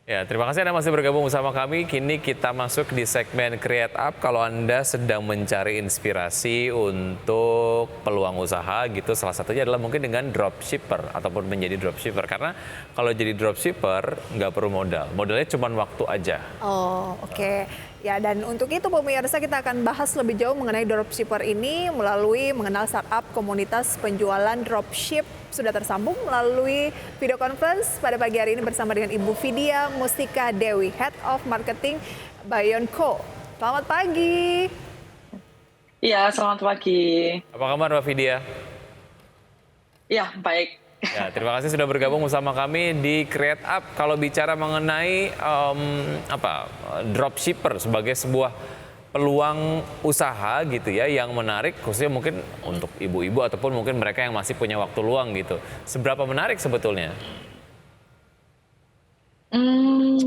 Ya, terima kasih Anda masih bergabung bersama kami. Kini kita masuk di segmen Create Up. Kalau Anda sedang mencari inspirasi untuk peluang usaha gitu, salah satunya adalah mungkin dengan dropshipper ataupun menjadi dropshipper. Karena kalau jadi dropshipper nggak perlu modal. Modalnya cuma waktu aja. Oh, oke. Ya, dan untuk itu pemirsa kita akan bahas lebih jauh mengenai dropshipper ini melalui mengenal startup komunitas penjualan dropship. Sudah tersambung melalui video conference pada pagi hari ini bersama dengan Ibu Vidya Mustika Dewi, Head of Marketing Beyondco. Selamat pagi. Iya, selamat pagi. Apa kabar Mbak Vidya? Ya, baik. Ya, terima kasih sudah bergabung bersama kami di Create Up. Kalau bicara mengenai dropshipper sebagai sebuah peluang usaha gitu ya yang menarik, khususnya mungkin untuk ibu-ibu ataupun mungkin mereka yang masih punya waktu luang gitu. Seberapa menarik sebetulnya?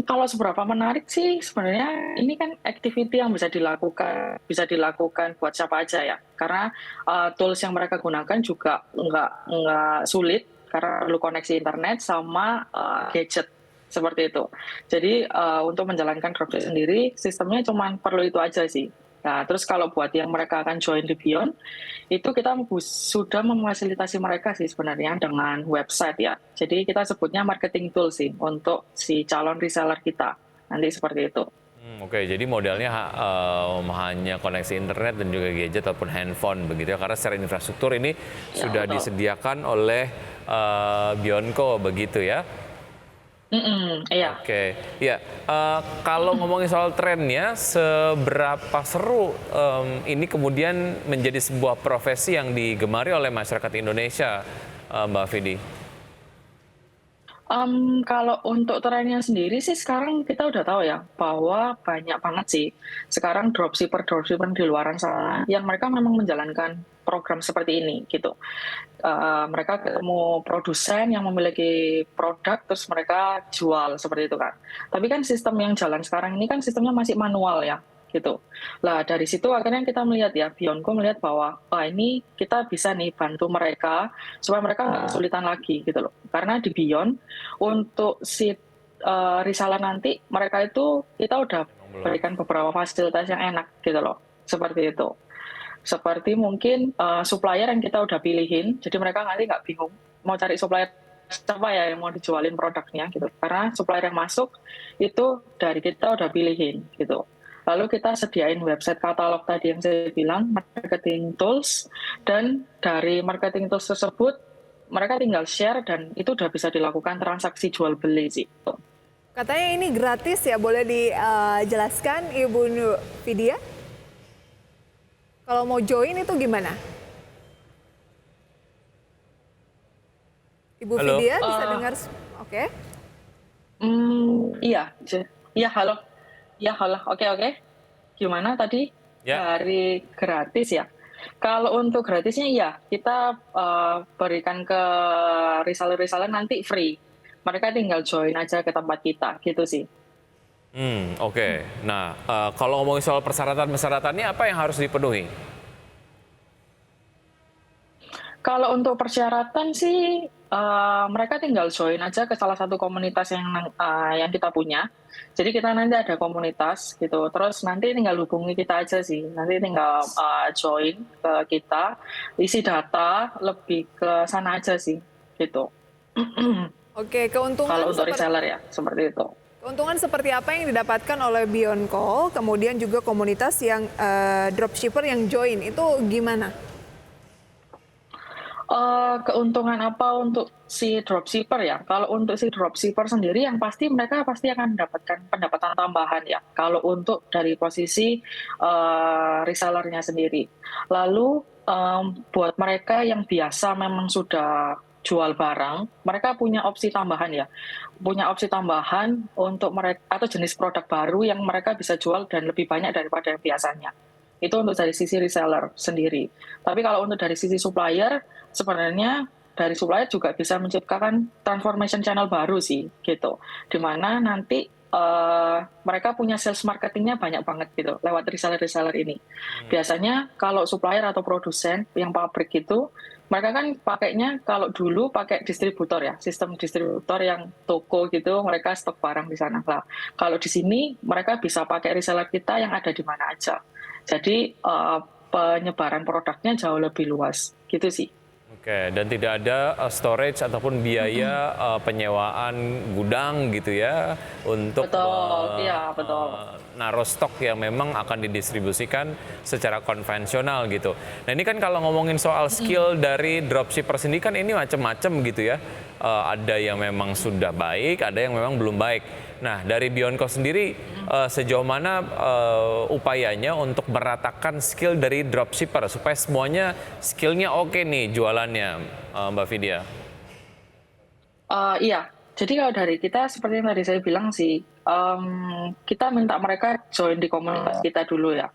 Kalau seberapa menarik sih sebenarnya ini kan activity yang bisa dilakukan buat siapa aja ya. Karena tools yang mereka gunakan juga nggak sulit karena perlu koneksi internet sama gadget seperti itu. Jadi untuk menjalankan dropship sendiri sistemnya cuma perlu itu aja sih. Nah, terus kalau buat yang mereka akan join di Beyond, itu kita sudah memfasilitasi mereka sih sebenarnya dengan website ya. Jadi kita sebutnya marketing tool sih untuk si calon reseller kita. Nanti seperti itu. Oke, jadi modalnya hanya koneksi internet dan juga gadget ataupun handphone begitu ya, karena secara infrastruktur ini Ya, sudah betul. disediakan oleh Beyondco begitu ya. Iya. Oke, ya kalau ngomongin soal trennya, seberapa seru ini kemudian menjadi sebuah profesi yang digemari oleh masyarakat Indonesia, Mbak Vidi? Kalau untuk trennya sendiri sih sekarang kita udah tahu ya bahwa banyak banget sih sekarang dropshipper di luaran sana yang mereka memang menjalankan program seperti ini gitu. Mereka ketemu produsen yang memiliki produk terus mereka jual seperti itu kan. Tapi kan sistem yang jalan sekarang ini kan sistemnya masih manual ya gitu. Lah dari situ akhirnya kita melihat ya, Beyondco melihat bahwa ini kita bisa nih bantu mereka supaya mereka nggak kesulitan lagi gitu loh. Karena di Beyond untuk si reseller nanti mereka itu kita udah berikan beberapa fasilitas yang enak gitu loh. Seperti itu. Seperti mungkin supplier yang kita udah pilihin, jadi mereka nanti nggak bingung mau cari supplier siapa ya yang mau dijualin produknya gitu. Karena supplier yang masuk itu dari kita udah pilihin gitu. Lalu kita sediain website katalog tadi yang saya bilang, marketing tools, dan dari marketing tools tersebut mereka tinggal share dan itu udah bisa dilakukan transaksi jual beli sih. Katanya ini gratis ya, boleh dijelaskan Ibu Vidya? Kalau mau join itu gimana? Ibu Halo? Vidya bisa dengar? Oke. Iya, iya halo, ya halo, oke. Gimana tadi Ya. dari gratis ya? Kalau untuk gratisnya iya, kita berikan ke reseller-reseller nanti free. Mereka tinggal join aja ke tempat kita, gitu sih. Oke. Nah, kalau ngomongin soal persyaratan-persyaratannya apa yang harus dipenuhi? Kalau untuk persyaratan sih mereka tinggal join aja ke salah satu komunitas yang kita punya. Jadi kita nanti ada komunitas gitu. Terus nanti tinggal hubungi kita aja sih. Nanti tinggal join ke kita, isi data lebih ke sana aja sih gitu. Oke, Kalau untuk reseller ya seperti itu. keuntungan seperti apa yang didapatkan oleh Beyondco, kemudian juga komunitas yang dropshipper yang join, itu gimana? Keuntungan apa untuk si dropshipper ya? Kalau untuk si dropshipper sendiri yang pasti mereka pasti akan mendapatkan pendapatan tambahan ya. Kalau untuk dari posisi resellernya sendiri. Lalu buat mereka yang biasa memang sudah jual barang, mereka punya opsi tambahan ya. Punya opsi tambahan untuk mereka atau jenis produk baru yang mereka bisa jual dan lebih banyak daripada yang biasanya. Itu untuk dari sisi reseller sendiri. Tapi kalau untuk dari sisi supplier, sebenarnya dari supplier juga bisa menciptakan transformation channel baru sih, gitu. Di mana nanti mereka punya sales marketingnya banyak banget gitu lewat reseller-reseller ini. Biasanya kalau supplier atau produsen yang pabrik itu, mereka kan pakainya kalau dulu pakai distributor ya, sistem distributor yang toko gitu, mereka stok barang di sana. Lah, kalau di sini mereka bisa pakai reseller kita yang ada di mana aja. Jadi penyebaran produknya jauh lebih luas, gitu sih. Oke, dan tidak ada storage ataupun biaya penyewaan gudang gitu ya untuk Betul, iya betul. naruh stok yang memang akan didistribusikan secara konvensional gitu. Nah ini kan kalau ngomongin soal skill dari dropshipper sendiri kan ini macam-macam gitu ya. Ada yang memang sudah baik, ada yang memang belum baik. Nah dari Beyondco sendiri sejauh mana upayanya untuk meratakan skill dari dropshipper supaya semuanya skillnya oke nih jualannya, Mbak Vidya? Iya, jadi kalau dari kita seperti yang tadi saya bilang sih, kita minta mereka join di komunitas kita dulu ya.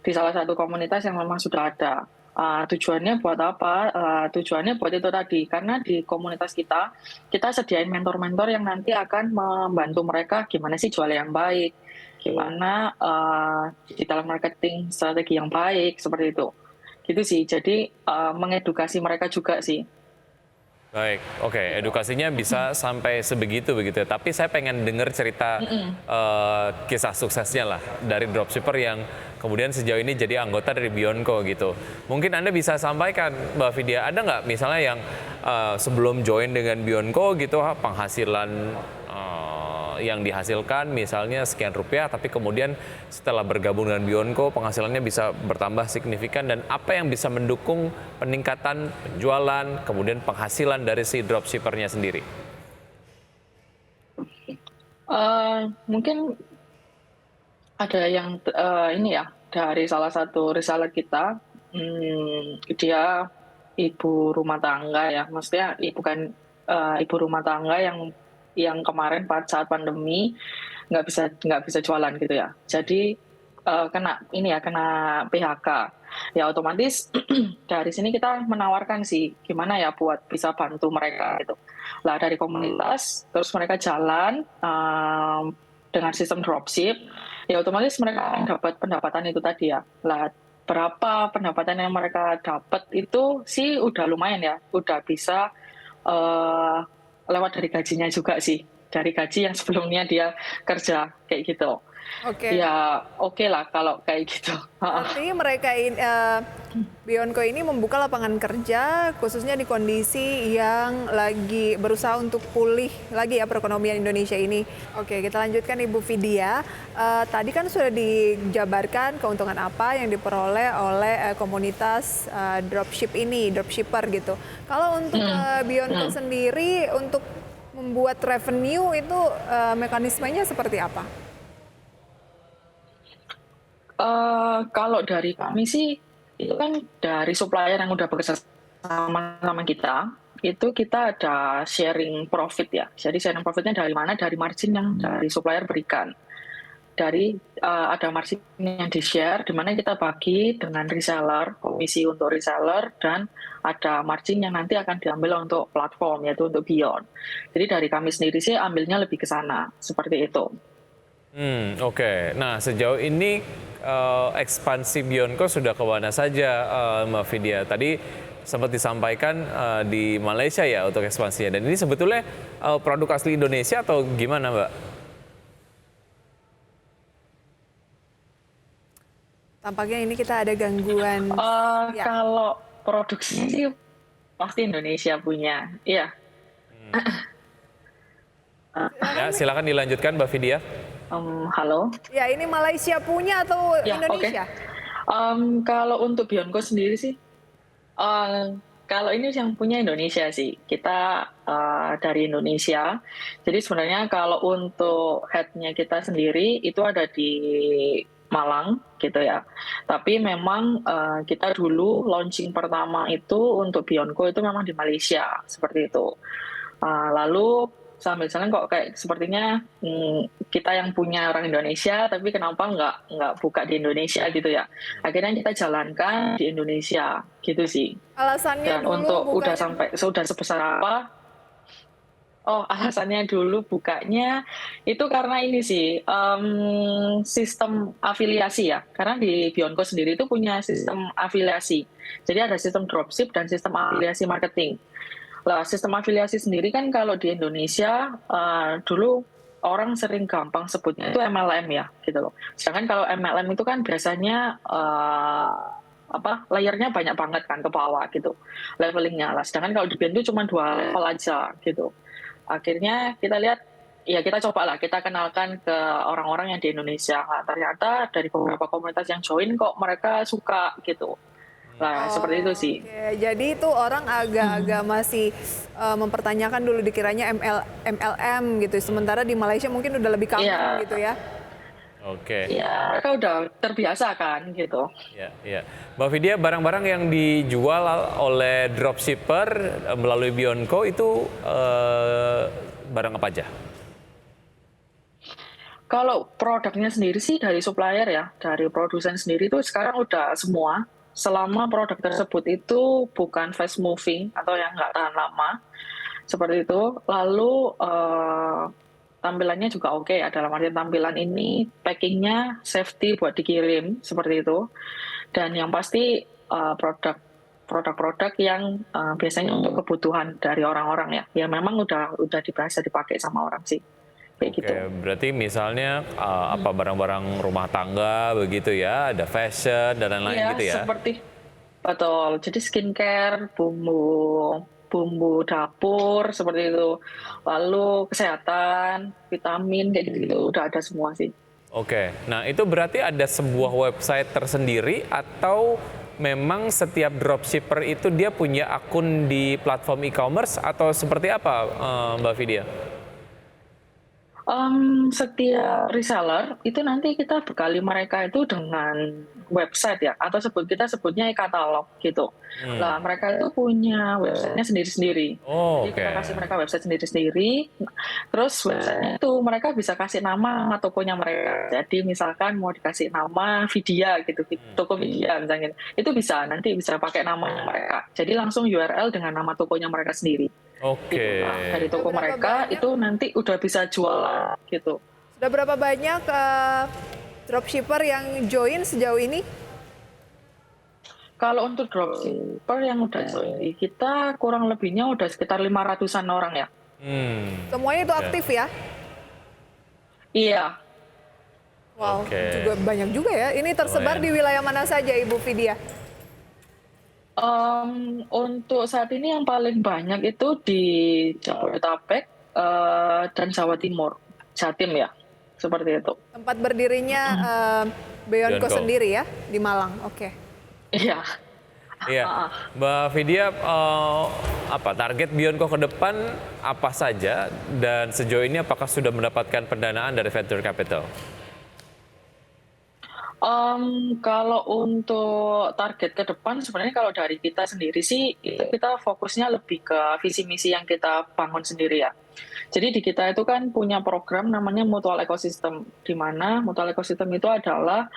Di salah satu komunitas yang memang sudah ada. Tujuannya buat apa? Tujuannya buat itu tadi, karena di komunitas kita sediain mentor-mentor yang nanti akan membantu mereka gimana sih jual yang baik, gimana digital marketing strategi yang baik, seperti itu. Gitu sih, jadi mengedukasi mereka juga sih. Baik, oke, edukasinya bisa sampai sebegitu begitu ya. Tapi saya pengen dengar cerita kisah suksesnya lah dari dropshipper yang kemudian sejauh ini jadi anggota dari Beyondco gitu. Mungkin Anda bisa sampaikan, Mbak Vidya, ada nggak misalnya yang sebelum join dengan Beyondco gitu penghasilan yang dihasilkan misalnya sekian rupiah, tapi kemudian setelah bergabung dengan Beyondco penghasilannya bisa bertambah signifikan, dan apa yang bisa mendukung peningkatan penjualan kemudian penghasilan dari si dropshippernya sendiri? Mungkin ada yang ini ya, dari salah satu reseller kita, dia ibu rumah tangga ya, maksudnya bukan ibu rumah tangga yang kemarin saat pandemi nggak bisa jualan gitu ya. Jadi kena PHK. Ya otomatis dari sini kita menawarkan sih gimana ya buat bisa bantu mereka gitu. Lah dari komunitas terus mereka jalan dengan sistem dropship, ya otomatis mereka dapat pendapatan itu tadi ya. Lah berapa pendapatan yang mereka dapat itu sih udah lumayan ya, udah bisa lewat dari gajinya juga sih, dari gaji yang sebelumnya dia kerja kayak gitu. Oke. Ya oke lah kalau kayak gitu. Artinya mereka Beyondco ini membuka lapangan kerja khususnya di kondisi yang lagi berusaha untuk pulih lagi ya perekonomian Indonesia ini. Oke, kita lanjutkan Ibu Vidya. Tadi kan sudah dijabarkan keuntungan apa yang diperoleh oleh komunitas dropshipper gitu. Kalau untuk Beyondco sendiri untuk membuat revenue itu mekanismenya seperti apa? Kalau dari kami sih itu kan dari supplier yang udah bekerja sama kita, itu kita ada sharing profit ya. Jadi sharing profitnya dari mana? Dari margin yang dari supplier berikan. Ada margin yang di-share, di mana kita bagi dengan reseller, komisi untuk reseller, dan ada margin yang nanti akan diambil untuk platform, yaitu untuk Beyond. Jadi dari kami sendiri sih ambilnya lebih ke sana, seperti itu. Oke. Nah sejauh ini ekspansi Beyondco sudah ke mana saja, Mbak Vidya? Tadi sempat disampaikan di Malaysia ya untuk ekspansinya. Dan ini sebetulnya produk asli Indonesia atau gimana, Mbak? Tampaknya ini kita ada gangguan. Ya. Kalau produksi sih pasti Indonesia punya, iya. Ya, silakan dilanjutkan, Mbak Vidya. Halo. Ya, ini Malaysia punya atau Ya, Indonesia? Kalau untuk Beyondco sendiri sih, kalau ini yang punya Indonesia sih, kita dari Indonesia. Jadi sebenarnya kalau untuk headnya kita sendiri itu ada di Malang gitu ya. Tapi memang kita dulu launching pertama itu untuk Beyondco itu memang di Malaysia seperti itu. Lalu sambil jalan kok kayak sepertinya kita yang punya orang Indonesia, tapi kenapa nggak buka di Indonesia gitu ya. Akhirnya kita jalankan di Indonesia gitu sih. Alasannya Dan dulu untuk bukannya sudah sebesar apa? Oh, alasannya dulu bukanya itu karena ini sih, sistem afiliasi ya. Karena di Beyondco sendiri itu punya sistem afiliasi. Jadi ada sistem dropship dan sistem afiliasi marketing. Lah, sistem afiliasi sendiri kan kalau di Indonesia, dulu orang sering gampang sebutnya itu MLM ya, gitu loh. Sedangkan kalau MLM itu kan biasanya, layernya banyak banget kan ke bawah gitu, levelingnya lah. Sedangkan kalau di BEN itu cuma 2 level aja gitu. Akhirnya kita lihat, ya kita cobalah, kita kenalkan ke orang-orang yang di Indonesia. Nah, ternyata dari beberapa komunitas yang join kok mereka suka gitu. Nah, seperti itu sih. Oke, jadi itu orang agak-agak masih mempertanyakan dulu dikiranya MLM gitu. Sementara di Malaysia mungkin udah lebih common Iya, gitu ya. Oke. iya, mereka udah terbiasa kan gitu. Ya, ya. Mbak Vidya, barang-barang yang dijual oleh dropshipper melalui Beyondco itu barang apa aja? Kalau produknya sendiri sih dari supplier ya, dari produsen sendiri itu sekarang udah semua. Selama produk tersebut itu bukan fast moving atau yang nggak tahan lama, seperti itu. Lalu tampilannya juga oke ya, dalam artian tampilan ini packingnya safety buat dikirim, seperti itu. Dan yang pasti produk-produk yang biasanya untuk kebutuhan dari orang-orang ya, yang memang udah bisa dipakai sama orang sih. Kayak gitu. Oke, berarti misalnya apa barang-barang rumah tangga begitu ya, ada fashion dan lain-lain Iya, gitu ya. seperti betul. Jadi skincare, bumbu dapur seperti itu. Lalu kesehatan, vitamin kayak gitu, udah ada semua sih. Oke, nah itu berarti ada sebuah website tersendiri atau memang setiap dropshipper itu dia punya akun di platform e-commerce atau seperti apa, Mbak Vidya? Setiap reseller itu nanti kita bekali mereka itu dengan website ya, atau kita sebutnya e-katalog gitu. Lah mereka itu punya websitenya sendiri-sendiri. Oh, Jadi oke. kita kasih mereka website sendiri-sendiri. Terus websitenya itu mereka bisa kasih nama tokonya mereka. Jadi misalkan mau dikasih nama Vidya gitu, toko Vidya misalnya, itu bisa nanti bisa pakai nama mereka. Jadi langsung URL dengan nama tokonya mereka sendiri. Oke. Gitu. Nah, dari toko Berapa mereka banyak? itu nanti udah bisa jualan gitu. Sudah berapa banyak dropshipper yang join sejauh ini? Kalau untuk dropshipper yang udah join, kita kurang lebihnya udah sekitar 500-an orang ya. Semuanya itu Oke. aktif ya? Iya. Wow, Oke. juga banyak juga ya. Ini tersebar Lumayan. di wilayah mana saja, Ibu Vidya? Untuk saat ini yang paling banyak itu di Jabodetabek dan Jawa Timur, Jatim ya, seperti itu. Tempat berdirinya Beyondco Beyondco. sendiri ya, di Malang. Oke. Iya. Iya, Mbak Vidya, apa target Beyondco ke depan apa saja dan sejauh ini apakah sudah mendapatkan pendanaan dari venture capital? Kalau untuk target ke depan sebenarnya kalau dari kita sendiri sih itu kita fokusnya lebih ke visi misi yang kita bangun sendiri ya. Jadi di kita itu kan punya program namanya Mutual Ecosystem, di mana Mutual Ecosystem itu adalah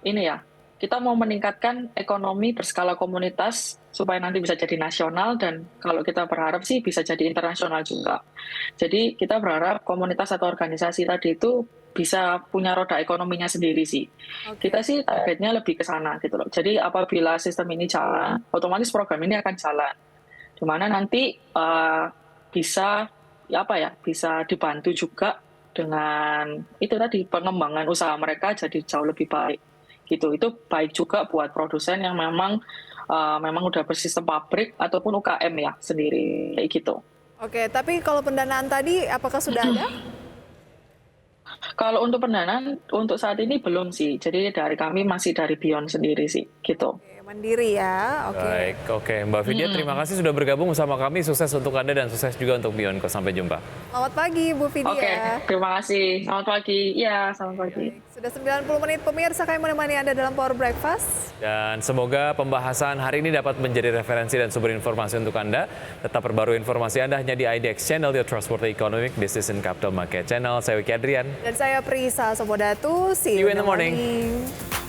ini ya, kita mau meningkatkan ekonomi berskala komunitas supaya nanti bisa jadi nasional dan kalau kita berharap sih bisa jadi internasional juga. Jadi kita berharap komunitas atau organisasi tadi itu bisa punya roda ekonominya sendiri sih. Oke. Kita sih targetnya lebih ke sana gitu loh. Jadi apabila sistem ini jalan, otomatis program ini akan jalan. Di mana nanti bisa bisa dibantu juga dengan itu tadi pengembangan usaha mereka jadi jauh lebih baik. Gitu. Itu baik juga buat produsen yang memang udah bersistem pabrik ataupun UKM ya sendiri kayak gitu. Oke, tapi kalau pendanaan tadi apakah sudah ada? Kalau untuk pendanaan untuk saat ini belum sih. Jadi dari kami masih dari Beyond sendiri sih gitu. Oke, mandiri ya. Oke. Baik, oke. Mbak Vidya, terima kasih sudah bergabung bersama kami. Sukses untuk Anda dan sukses juga untuk Beyondco. Sampai jumpa. Selamat pagi, Bu Vidya. Oke, terima kasih. Selamat pagi. Iya, selamat pagi. Sudah 90 menit pemirsa kami menemani Anda dalam Power Breakfast. Dan semoga pembahasan hari ini dapat menjadi referensi dan sumber informasi untuk Anda. Tetap perbarui informasi Anda hanya di IDX Channel, Your Trustworthy Economic Business and Capital Market Channel. Saya Wiki Adrian. Dan saya Prisa Sobodatu. See See you you in the morning. morning.